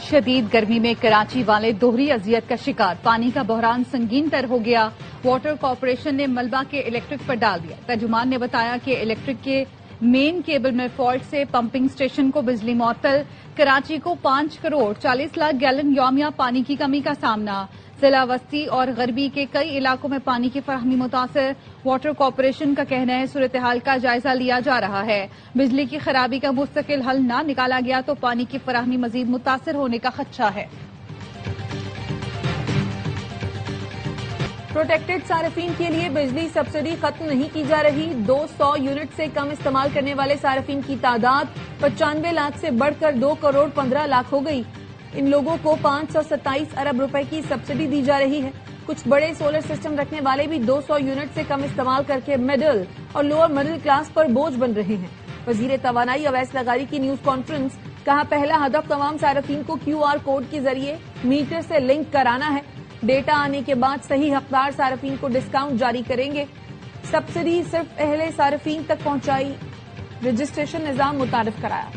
شدید گرمی میں کراچی والے دوہری اذیت کا شکار، پانی کا بحران سنگین تر ہو گیا۔ واٹر کارپوریشن نے ملبہ کے الیکٹرک پر ڈال دیا۔ ترجمان نے بتایا کہ الیکٹرک کے مین کیبل میں فالٹ سے پمپنگ اسٹیشن کو بجلی معطل۔ کراچی کو 5 کروڑ 40 لاکھ گیلن یومیہ پانی کی کمی کا سامنا۔ ضلع وسطی اور غربی کے کئی علاقوں میں پانی کی فراہمی متاثر۔ واٹر کارپوریشن کا کہنا ہے صورتحال کا جائزہ لیا جا رہا ہے۔ بجلی کی خرابی کا مستقل حل نہ نکالا گیا تو پانی کی فراہمی مزید متاثر ہونے کا خدشہ ہے۔ پروٹیکٹڈ صارفین کے لیے بجلی سبسڈی ختم نہیں کی جا رہی۔ 200 یونٹ سے کم استعمال کرنے والے صارفین کی تعداد 95 لاکھ سے بڑھ کر 2 کروڑ 15 لاکھ ہو گئی۔ ان لوگوں کو 527 ارب روپے کی سبسڈی دی جا رہی ہے۔ کچھ بڑے سولر سسٹم رکھنے والے بھی 200 یونٹ سے کم استعمال کر کے مڈل اور لوور مڈل کلاس پر بوجھ بن رہے ہیں۔ وزیر توانائی اویس لغاری کی نیوز کانفرنس، کہا پہلا ہدف تمام صارفین کو QR کوڈ کے ذریعے میٹر سے لنک کرانا ہے۔ ڈیٹا آنے کے بعد صحیح حقدار صارفین کو ڈسکاؤنٹ جاری کریں گے۔ سبسڈی صرف اہل صارفین تک پہنچائی، رجسٹریشن نظام متعارف کرایا۔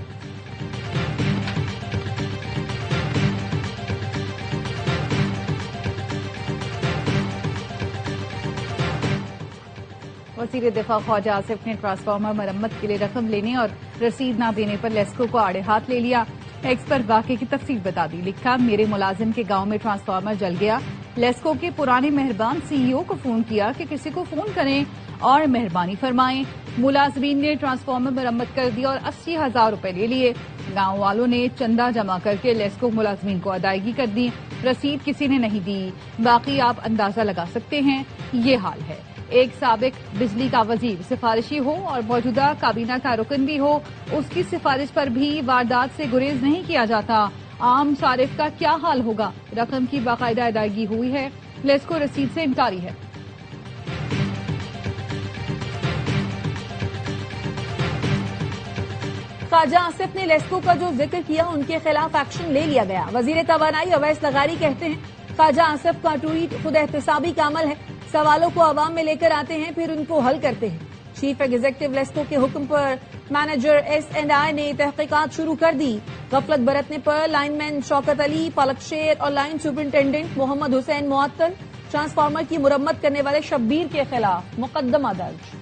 وزیر دفاع خواجہ آصف نے ٹرانسفارمر مرمت کے لیے رقم لینے اور رسید نہ دینے پر لیسکو کو آڑے ہاتھ لے لیا۔ ایکس پر واقعے کی تفصیل بتا دی، لکھا میرے ملازم کے گاؤں میں ٹرانسفارمر جل گیا، لیسکو کے پرانے مہربان CEO کو فون کیا کہ کسی کو فون کریں اور مہربانی فرمائیں۔ ملازمین نے ٹرانسفارمر مرمت کر دی اور 80,000 روپے لے لیے۔ گاؤں والوں نے چندہ جمع کر کے لیسکو ملازمین کو ادائیگی کر دی، رسید کسی نے نہیں دی، باقی آپ اندازہ لگا سکتے ہیں۔ یہ حال ہے، ایک سابق بجلی کا وزیر سفارشی ہو اور موجودہ کابینہ کا رکن بھی ہو، اس کی سفارش پر بھی واردات سے گریز نہیں کیا جاتا۔ عام صارف کا کیا حال ہوگا؟ رقم کی باقاعدہ ادائیگی ہوئی ہے، لیسکو رسید سے انکاری ہے۔ خواجہ آصف نے لیسکو کا جو ذکر کیا ان کے خلاف ایکشن لے لیا گیا۔ وزیر توانائی اویس لغاری کہتے ہیں خواجہ آصف کا ٹویٹ خود احتسابی کا عمل ہے، سوالوں کو عوام میں لے کر آتے ہیں پھر ان کو حل کرتے ہیں۔ چیف ایگزیکٹو لیسکو کے حکم پر مینیجر S&I نے تحقیقات شروع کر دی۔ غفلت برتنے پر لائن مین شوکت علی، پلک شیر اور لائن سپرنٹینڈنٹ محمد حسین معطل۔ ٹرانسفارمر کی مرمت کرنے والے شبیر کے خلاف مقدمہ درج۔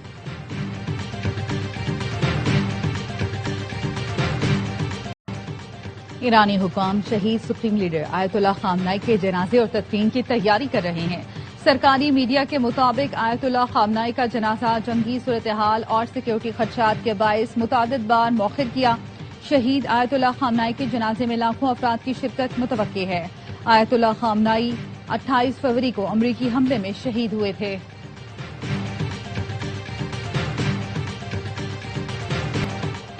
ایرانی حکام شہید سپریم لیڈر آیت اللہ خامنائی کے جنازے اور تدفین کی تیاری کر رہے ہیں۔ سرکاری میڈیا کے مطابق آیت اللہ خامنائی کا جنازہ جنگی صورتحال اور سیکیورٹی خدشات کے باعث متعدد بار مؤخر کیا۔ شہید آیت اللہ خامنائی کے جنازے میں لاکھوں افراد کی شرکت متوقع ہے۔ آیت اللہ خامنائی 28 فروری کو امریکی حملے میں شہید ہوئے تھے۔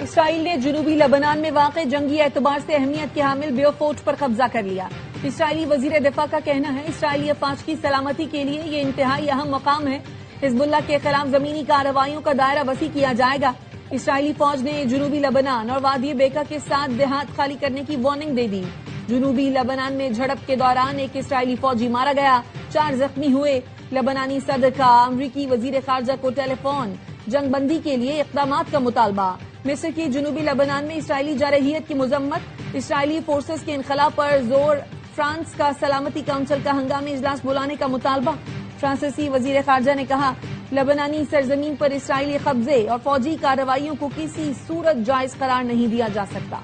اسرائیل نے جنوبی لبنان میں واقع جنگی اعتبار سے اہمیت کے حامل بیو فورٹ پر قبضہ کر لیا۔ اسرائیلی وزیر دفاع کا کہنا ہے اسرائیلی افواج کی سلامتی کے لیے یہ انتہائی اہم مقام ہے۔ حزب اللہ کے خلاف زمینی کارروائیوں کا دائرہ وسیع کیا جائے گا۔ اسرائیلی فوج نے جنوبی لبنان اور وادی بیکا کے 7 دیہات خالی کرنے کی وارننگ دے دی۔ جنوبی لبنان میں جھڑپ کے دوران ایک اسرائیلی فوجی مارا گیا، 4 زخمی ہوئے۔ لبنانی صدر کا امریکی وزیر خارجہ کو ٹیلی فون، جنگ بندی کے لیے اقدامات کا مطالبہ۔ مصر کی جنوبی لبنان میں اسرائیلی جارحیت کی مذمت، اسرائیلی فورسز کے انخلا پر زور، فرانس کا سلامتی کونسل کا ہنگامی اجلاس بلانے کا مطالبہ۔ فرانسیسی وزیر خارجہ نے کہا لبنانی سرزمین پر اسرائیلی قبضے اور فوجی کارروائیوں کو کسی صورت جائز قرار نہیں دیا جا سکتا۔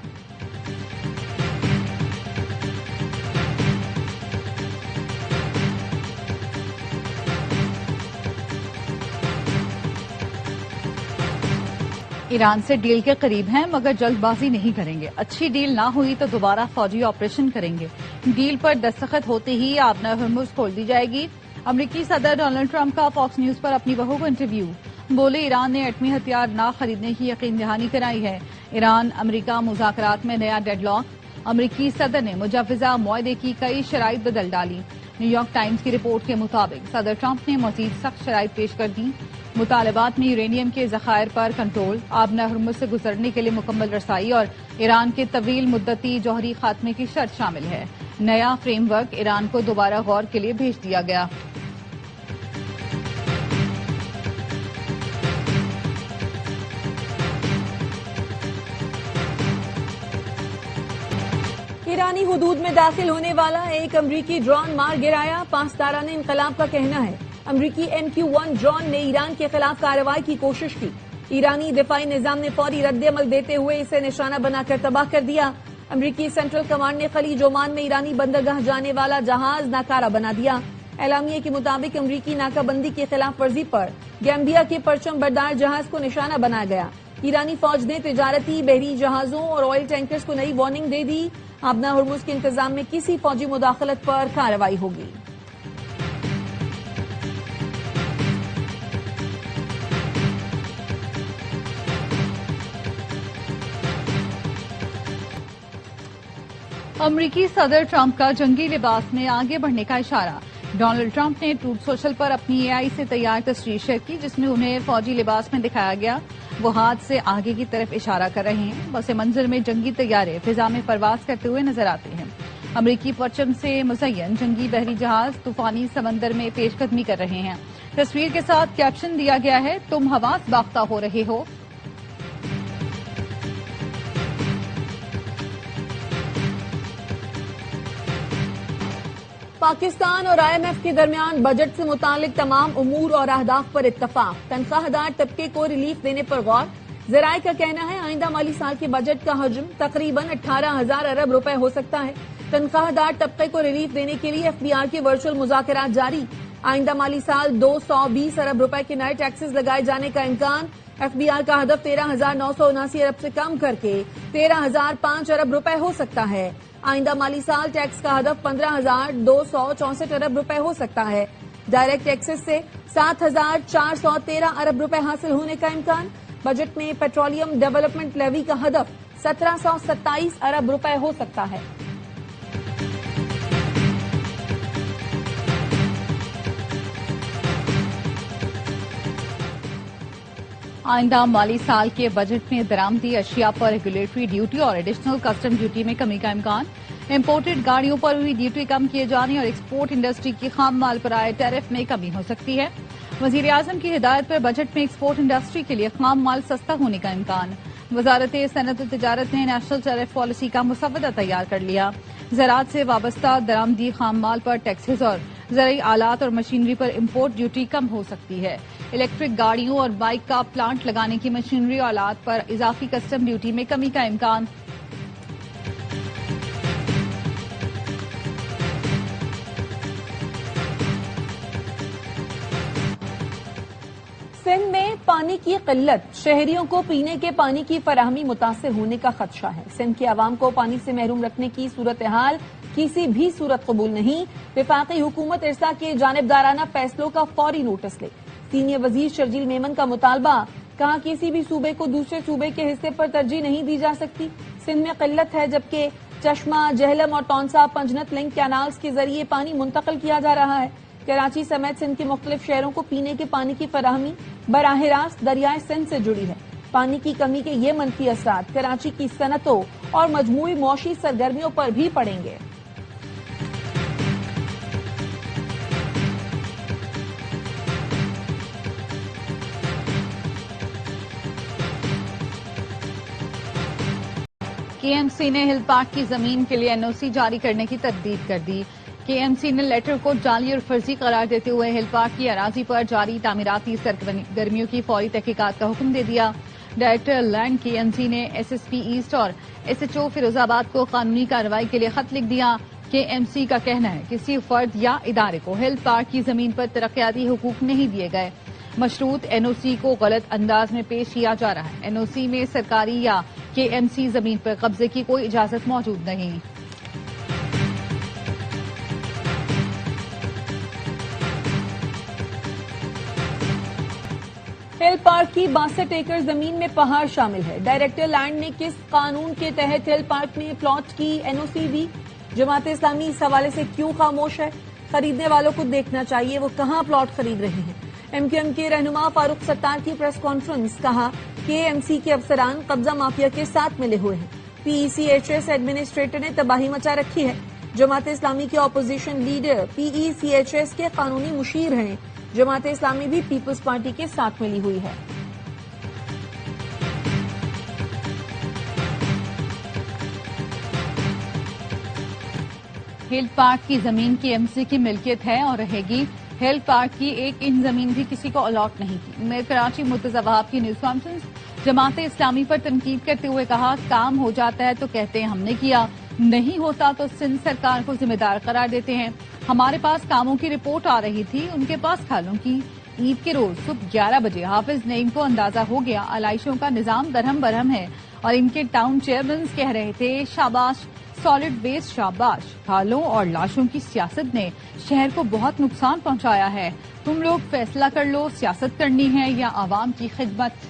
ایران سے ڈیل کے قریب ہیں مگر جلد بازی نہیں کریں گے، اچھی ڈیل نہ ہوئی تو دوبارہ فوجی آپریشن کریں گے، ڈیل پر دستخط ہوتے ہی آبنہ ہرمز کھول دی جائے گی۔ امریکی صدر ڈونلڈ ٹرمپ کا فاکس نیوز پر اپنی بہو کو انٹرویو، بولے ایران نے ایٹمی ہتھیار نہ خریدنے کی یقین دہانی کرائی ہے۔ ایران امریکہ مذاکرات میں نیا ڈیڈ لاک، امریکی صدر نے مجوزہ معاہدے کی کئی شرائط بدل ڈالی۔ نیو یارک ٹائمز کی رپورٹ کے مطابق صدر ٹرمپ نے مزید سخت شرائط پیش کر دی۔ مطالبات میں یورینیم کے ذخائر پر کنٹرول، آبنہ ہرمز سے گزرنے کے لیے مکمل رسائی اور ایران کے طویل مدتی جوہری خاتمے کی شرط شامل ہے۔ نیا فریم ورک ایران کو دوبارہ غور کے لیے بھیج دیا گیا۔ ایرانی حدود میں داخل ہونے والا ایک امریکی ڈرون مار گرایا. پاسداران انقلاب کا کہنا ہے امریکی MQ-1 ڈرون نے ایران کے خلاف کارروائی کی کوشش کی. ایرانی دفاعی نظام نے فوری رد عمل دیتے ہوئے اسے نشانہ بنا کر تباہ کر دیا. امریکی سینٹرل کمانڈ نے خلیج عمان میں ایرانی بندرگاہ جانے والا جہاز ناکارہ بنا دیا. اعلامیے کے مطابق امریکی ناکہ بندی کی خلاف ورزی پر گیمبیا کے پرچم بردار جہاز کو نشانہ بنایا گیا. ایرانی فوج نے تجارتی بحری جہازوں اور آئل ٹینکرز کو نئی وارننگ دے دی. آبنا ہرمز کے انتظام میں کسی فوجی مداخلت پر کارروائی ہوگی. امریکی صدر ٹرمپ کا جنگی لباس میں آگے بڑھنے کا اشارہ. ڈونلڈ ٹرمپ نے ٹروتھ سوشل پر اپنی AI سے تیار تصویر شیئر کی جس میں انہیں فوجی لباس میں دکھایا گیا. وہ ہاتھ سے آگے کی طرف اشارہ کر رہے ہیں. پس منظر میں جنگی طیارے فضا میں پرواز کرتے ہوئے نظر آتے ہیں. امریکی پرچم سے مزین جنگی بحری جہاز طوفانی سمندر میں پیش قدمی کر رہے ہیں. تصویر کے ساتھ کیپشن دیا گیا ہے تم حواس باختہ ہو رہے ہو. پاکستان اور IMF کے درمیان بجٹ سے متعلق تمام امور اور اہداف پر اتفاق. تنخواہ دار طبقے کو ریلیف دینے پر غور. ذرائع کا کہنا ہے آئندہ مالی سال کے بجٹ کا حجم تقریباً 18,000 ارب روپے ہو سکتا ہے. تنخواہ دار طبقے کو ریلیف دینے کے لیے FBR کے ورچوئل مذاکرات جاری. آئندہ مالی سال 220 ارب روپے کے نئے ٹیکسز لگائے جانے کا امکان. FBR کا ہدف 13,979 ارب سے کم کر کے 13,005 ارب روپے ہو سکتا ہے. آئندہ مالی سال ٹیکس کا ہدف 15,264 ارب روپے ہو سکتا ہے. ڈائریکٹ ٹیکسز سے 7,413 ارب روپے حاصل ہونے کا امکان. بجٹ میں پیٹرولیم ڈیولپمنٹ لیوی کا ہدف 1,727 ارب روپے ہو سکتا ہے. آئندہ مالی سال کے بجٹ میں درآمدی اشیاء پر ریگولیٹری ڈیوٹی اور ایڈیشنل کسٹم ڈیوٹی میں کمی کا امکان. امپورٹڈ گاڑیوں پر ہوئی ڈیوٹی کم کیے جانے اور ایکسپورٹ انڈسٹری کی خام مال پر آئے ٹیرف میں کمی ہو سکتی ہے. وزیر اعظم کی ہدایت پر بجٹ میں ایکسپورٹ انڈسٹری کے لیے خام مال سستا ہونے کا امکان. وزارت صنعت و تجارت نے نیشنل ٹیرف پالیسی کا مسودہ تیار کر لیا. زراعت سے وابستہ درآمدی خام مال پر ٹیکسز اور زرعی آلات اور مشینری پر امپورٹ ڈیوٹی کم ہو سکتی ہے. الیکٹرک گاڑیوں اور بائک کا پلانٹ لگانے کی مشینری اور آلات پر اضافی کسٹم ڈیوٹی میں کمی کا امکان. سندھ میں پانی کی قلت شہریوں کو پینے کے پانی کی فراہمی متاثر ہونے کا خدشہ ہے. سندھ کے عوام کو پانی سے محروم رکھنے کی صورتحال کسی بھی صورت قبول نہیں. وفاقی حکومت ارسا کے جانبدارانہ فیصلوں کا فوری نوٹس لے. سینئر وزیر شرجیل میمن کا مطالبہ. کہا کسی بھی صوبے کو دوسرے صوبے کے حصے پر ترجیح نہیں دی جا سکتی. سندھ میں قلت ہے جبکہ چشمہ، جہلم اور تونسا پنجنت لنک کینالز کے ذریعے پانی منتقل کیا جا رہا ہے. کراچی سمیت سندھ کے مختلف شہروں کو پینے کے پانی کی فراہمی براہ راست دریائے سندھ سے جڑی ہے. پانی کی کمی کے یہ منفی اثرات کراچی کی صنعتوں اور مجموعی معاشی سرگرمیوں پر بھی پڑیں گے. KMC نے ہل پارک کی زمین کے لیے NOC جاری کرنے کی تردید کر دی. KMC نے لیٹر کو جعلی اور فرضی قرار دیتے ہوئے ہل پارک کی اراضی پر جاری تعمیراتی سرگرمیوں کی فوری تحقیقات کا حکم دے دیا. ڈائریکٹر لینڈ KMC نے SSP ایسٹ اور SHO فیروز آباد کو قانونی کارروائی کے لیے خط لکھ دیا. KMC کا کہنا ہے کسی فرد یا ادارے کو ہل پارک کی زمین پر ترقیاتی حقوق نہیں دیے گئے. مشروط NOC کو غلط انداز میں پیش کیا جا رہا ہے. NOC میں سرکاری یا KMC زمین پر قبضے کی کوئی اجازت موجود نہیں. ہل پارک کی 62 ایکڑ زمین میں پہاڑ شامل ہے. ڈائریکٹر لینڈ نے کس قانون کے تحت ہل پارک میں پلاٹ کی NOC دی؟ جماعت اسلامی اس حوالے سے کیوں خاموش ہے؟ خریدنے والوں کو دیکھنا چاہیے وہ کہاں پلاٹ خرید رہے ہیں. MQM کے رہنما فاروق ستار کی پریس کانفرنس. کہا KMC کے افسران قبضہ مافیا کے ساتھ ملے ہوئے ہیں. PECHS ایڈمنسٹریٹر نے تباہی مچا رکھی ہے. جماعت اسلامی کے اپوزیشن لیڈر PECHS کے قانونی مشیر ہیں. جماعت اسلامی بھی پیپلز پارٹی کے ساتھ ملی ہوئی ہے. ہل پارک کی زمین کی ایمسی کی ملکیت ہے اور رہے گی. ہل پارک کی 1 انچ زمین بھی کسی کو الاٹ نہیں کی. میں کراچی مرتضی وہاب کی نیوز کانفرنس. جماعت اسلامی پر تنقید کرتے ہوئے کہا کام ہو جاتا ہے تو کہتے ہیں ہم نے کیا, نہیں ہوتا تو سندھ سرکار کو ذمہ دار قرار دیتے ہیں. ہمارے پاس کاموں کی رپورٹ آ رہی تھی, ان کے پاس کھالوں کی. عید کے روز صبح 11 بجے حافظ نعیم کو اندازہ ہو گیا علائشوں کا نظام درہم برہم ہے اور ان کے ٹاؤن چیئرمین کہہ رہے تھے شاباش سالڈ ویسٹ شاباش. کھالوں اور لاشوں کی سیاست نے شہر کو بہت نقصان پہنچایا ہے. تم لوگ فیصلہ کر لو سیاست کرنی ہے یا عوام کی خدمت.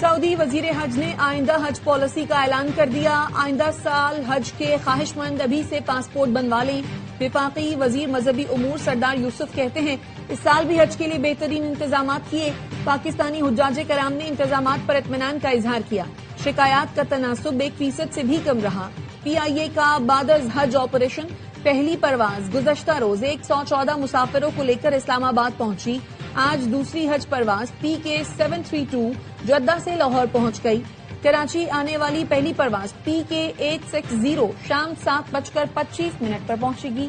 سعودی وزیر حج نے آئندہ حج پالیسی کا اعلان کر دیا. آئندہ سال حج کے خواہش مند ابھی سے پاسپورٹ بنوا لیں. وفاقی وزیر مذہبی امور سردار یوسف کہتے ہیں اس سال بھی حج کے لیے بہترین انتظامات کیے. پاکستانی حجاج کرام نے انتظامات پر اطمینان کا اظہار کیا. شکایات کا تناسب 1% سے بھی کم رہا. PIA کا بعد از حج آپریشن. پہلی پرواز گزشتہ روز 114 مسافروں کو لے کر اسلام آباد پہنچی. آج دوسری حج پرواز PK 732 جدہ سے لاہور پہنچ گئی. کراچی آنے والی پہلی پرواز PK 860 شام 7:25 پر پہنچے گی.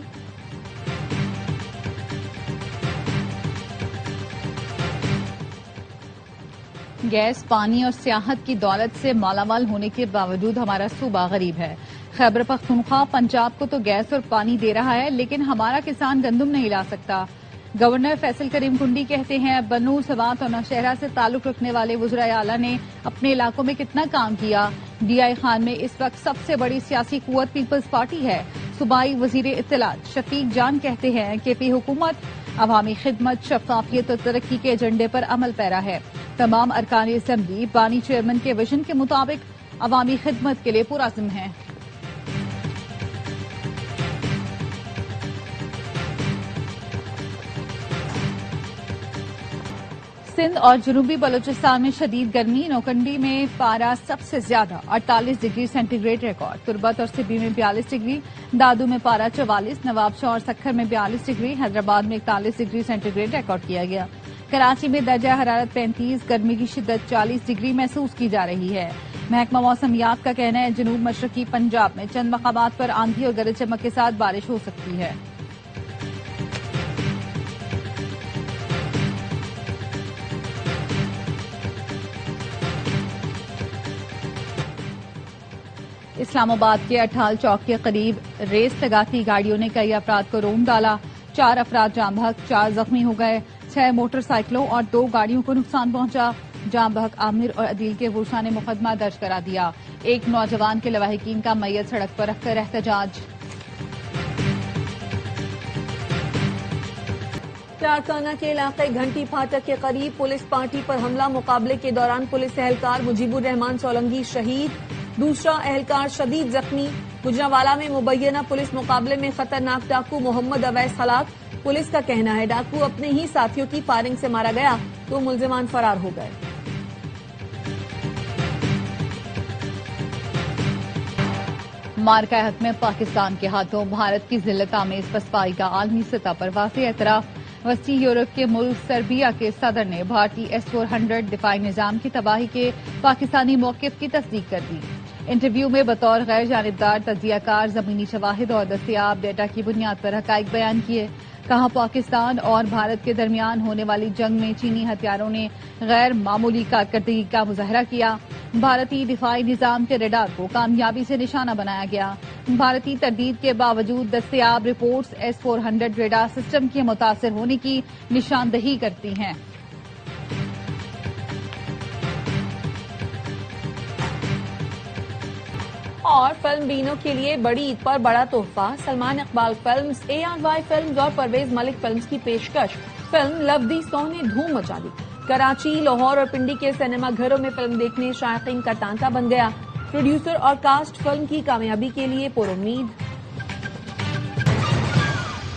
گیس, پانی اور سیاحت کی دولت سے مالا مال ہونے کے باوجود ہمارا صوبہ غریب ہے. خیبر پختونخوا پنجاب کو تو گیس اور پانی دے رہا ہے لیکن ہمارا کسان گندم نہیں لا سکتا. گورنر فیصل کریم کنڈی کہتے ہیں بنو سوات اور نوشہرہ سے تعلق رکھنے والے وزرائے اعلیٰ نے اپنے علاقوں میں کتنا کام کیا. DI خان میں اس وقت سب سے بڑی سیاسی قوت پیپلز پارٹی ہے. صوبائی وزیر اطلاعات شفیق جان کہتے ہیں کہ پی حکومت عوامی خدمت, شفافیت اور ترقی کے ایجنڈے پر عمل پیرا ہے. تمام ارکان اسمبلی بانی چیئرمین کے ویژن کے مطابق عوامی خدمت کے لیے پرعزم ہیں. سندھ اور جنوبی بلوچستان میں شدید گرمی. نوکنڈی میں پارا سب سے زیادہ 48 ڈگری سینٹی گریڈ ریکارڈ. تربت اور سبی میں 42 ڈگری. دادو میں پارا 44. نواب شاہ اور سکھر میں 42 ڈگری. حیدرآباد میں 41 ڈگری سینٹی گریڈ ریکارڈ کیا گیا. کراچی میں درجہ حرارت 35. گرمی کی شدت 40 ڈگری محسوس کی جا رہی ہے. محکمہ موسمیات کا کہنا ہے جنوب مشرقی پنجاب میں چند مقامات پر آندھی اور گرج چمک کے ساتھ بارش ہو سکتی ہے. اسلام آباد کے اٹھال چوک کے قریب ریس لگاتی گاڑیوں نے کئی افراد کو رون ڈالا. 4 افراد جاں بحق, 4 زخمی ہو گئے. 6 موٹر سائیکلوں اور 2 گاڑیوں کو نقصان پہنچا. جاں بحق عامر اور عدیل کے ورثاء نے مقدمہ درج کرا دیا. ایک نوجوان کے لواحقین کا میت سڑک پر رکھ کر احتجاج. لاڑکانہ کے علاقے گھنٹی پھاٹک کے قریب پولیس پارٹی پر حملہ. مقابلے کے دوران پولیس اہلکار مجیب الرحمان سولنگی شہید. دوسرا اہلکار شدید زخمی. گجرانوالہ میں مبینہ پولیس مقابلے میں خطرناک ڈاکو محمد اویس ہلاک. پولیس کا کہنا ہے ڈاکو اپنے ہی ساتھیوں کی فائرنگ سے مارا گیا تو ملزمان فرار ہو گئے. مارکہ حق میں پاکستان کے ہاتھوں بھارت کی ذلت آمیز پسپائی کا عالمی سطح پر واضح اعتراف. وسطی یورپ کے ملک سربیا کے صدر نے بھارتی S-400 دفاعی نظام کی تباہی کے پاکستانی موقف کی تصدیق کر دی. انٹرویو میں بطور غیر جانبدار تجزیہ کار زمینی شواہد اور دستیاب ڈیٹا کی بنیاد پر حقائق بیان کیے. کہا پاکستان اور بھارت کے درمیان ہونے والی جنگ میں چینی ہتھیاروں نے غیر معمولی کارکردگی کا مظاہرہ کیا. بھارتی دفاعی نظام کے ریڈار کو کامیابی سے نشانہ بنایا گیا. بھارتی تردید کے باوجود دستیاب رپورٹس S-400 ریڈار سسٹم کے متاثر ہونے کی نشاندہی کرتی ہیں. اور فلم بینوں کے لیے بڑی عید پر بڑا تحفہ. Salman Iqbal films, ARY films اور پرویز ملک فلمز کی پیشکش. فلم لو دی سو نے دھوم مچا دی. کراچی, لاہور اور پنڈی کے سینما گھروں میں فلم دیکھنے شائقین کا تانتا بن گیا. پروڈیوسر اور کاسٹ فلم کی کامیابی کے لیے پر امید.